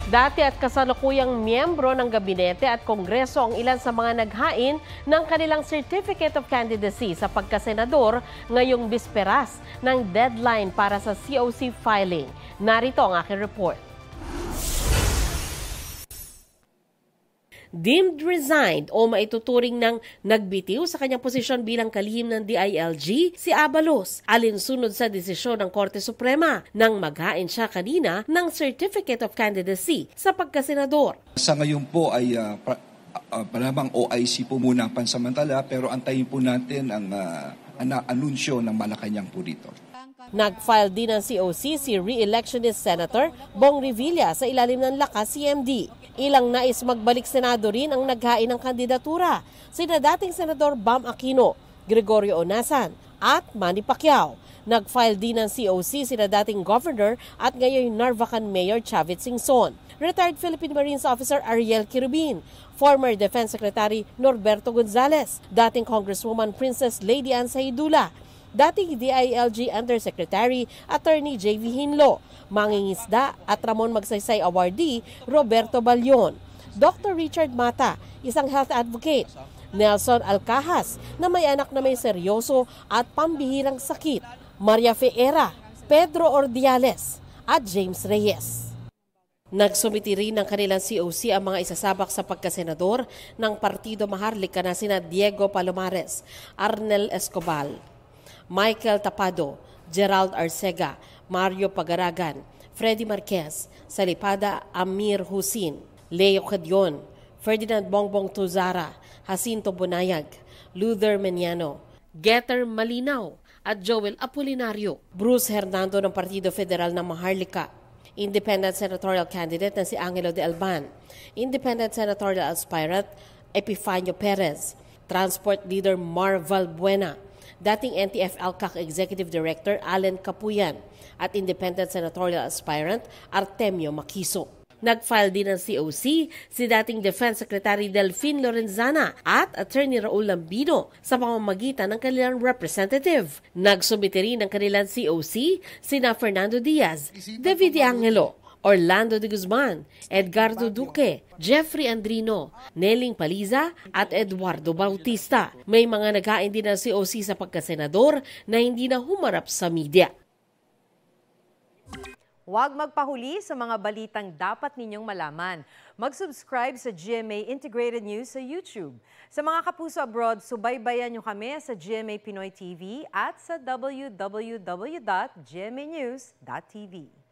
Dati at kasalukuyang miyembro ng gabinete at kongreso ang ilan sa mga naghain ng kanilang Certificate of Candidacy sa pagkasenador ngayong bisperas ng deadline para sa COC filing. Narito ang aking report. Deemed resigned o maituturing ng nagbitiw sa kanyang posisyon bilang kalihim ng DILG si Abalos, alinsunod sa desisyon ng Korte Suprema nang maghain siya kanina ng Certificate of Candidacy sa pagkasenador. Sa ngayon po ay malamang OIC po muna pansamantala, pero antayin po natin ang anunsyo ng Malacanang po dito. Nag-file din ng COC si re-electionist Senator Bong Revilla sa ilalim ng Lakas CMD. Ilang nais magbalik Senado rin ang naghain ng kandidatura, sina dating Senador Bam Aquino, Gregorio Onasan at Manny Pacquiao. Nag-file din ng COC sina dating Governor at ngayon Narvacan Mayor Chavit Singson, retired Philippine Marines Officer Ariel Quirubin, former Defense Secretary Norberto Gonzales, dating Congresswoman Princess Lady Ann Sahidula, dating DILG Undersecretary Attorney J.V. Hinlo, mangingisda at Ramon Magsaysay Awardee Roberto Balyon, Dr. Richard Mata, isang health advocate, Nelson Alcajas na may anak na may seryoso at pambihirang sakit, Maria Feera, Pedro Ordiales at James Reyes. Nagsumiti rin ng kanilang COC ang mga isasabak sa pagkasenador ng Partido Maharlika na sina Diego Palomares, Arnel Escobal, Michael Tapado, Gerald Arcega, Mario Pagaragan, Freddy Marquez, Salipada Amir Husin, Leo Cadion, Ferdinand Bongbong Tuzara, Jacinto Bonayag, Luther Meniano, Getter Malinaw at Joel Apolinario, Bruce Hernando ng Partido Federal ng Maharlika, Independent Senatorial Candidate na si Angelo de Alban, Independent Senatorial Aspirant Epifanio Perez, Transport Leader Mar Valbuena, dating NTF-ELCAC Executive Director Allen Capuyan at Independent Senatorial Aspirant Artemio Maquiso. Nag-file din ng COC si dating Defense Secretary Delfin Lorenzana at Attorney Raul Lambino sa pamamagitan ng kanilang representative. Nagsumite rin ng kanilang COC sina Fernando Diaz, David Angelo, Orlando de Guzman, Edgardo Duque, Jeffrey Andrino, Neling Paliza at Eduardo Bautista. May mga naghain din ng COC sa pagkasenador na hindi na humarap sa media. Huwag magpahuli sa mga balitang dapat ninyong malaman. Mag-subscribe sa GMA Integrated News sa YouTube. Sa mga kapuso abroad, subaybayan nyo kami sa GMA Pinoy TV at sa www.gmanews.tv.